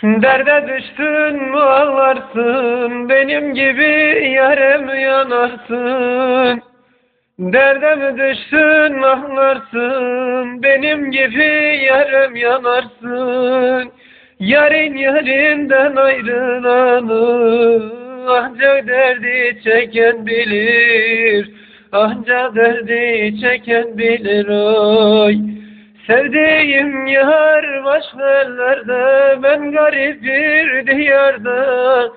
Derde düştün mü ağlarsın, benim gibi yarem yanarsın. Derde mi düştün ağlarsın, benim gibi yarem yanarsın. Yarın yerinden ayrılanı ancak derdi çeken bilir, ancak derdi çeken bilir oy. Sevdiğim yar başka ellerde, ben garip bir diyarda.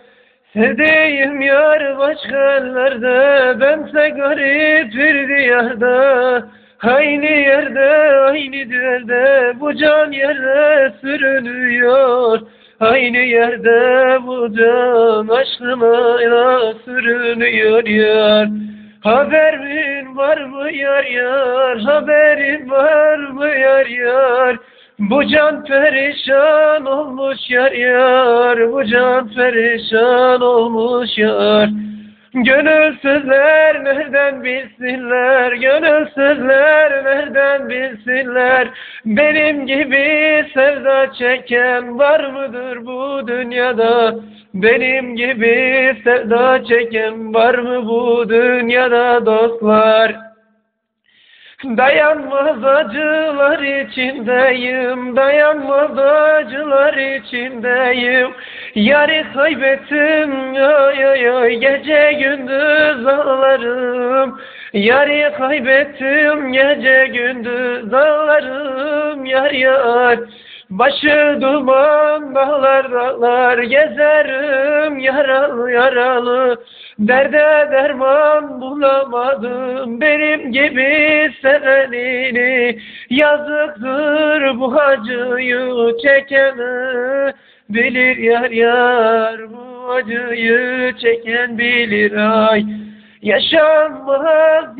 Sevdiğim yar başka ellerde, bense garip bir diyarda. Aynı yerde, aynı derde, bu can yerde sürünüyor. Aynı yerde bu can aşkına sürünüyor yar. Haberin var mı yar yar, haberin var mı yar yar? Bu can perişan olmuş yar yar, bu can perişan olmuş yar. Gönülsüzler nereden bilsinler, gönülsüzler nereden bilsinler? Benim gibi sevda çeken var mıdır bu dünyada? Benim gibi sevda çeken var mı bu dünyada dostlar? Dayanmaz acılar içindeyim, dayanmaz acılar içindeyim. Yarı kaybettim, ay ay ay, gece gündüz ağlarım. Yarı kaybettim, gece gündüz ağlarım, yar yar. Başı duman dağlar dağlar, gezerim yaralı yaralı. Derde derman bulamadım, benim gibi sevenini. Yazıktır bu acıyı çekeni, bilir yar yar, bu acıyı çeken bilir ay. Yaşanmaz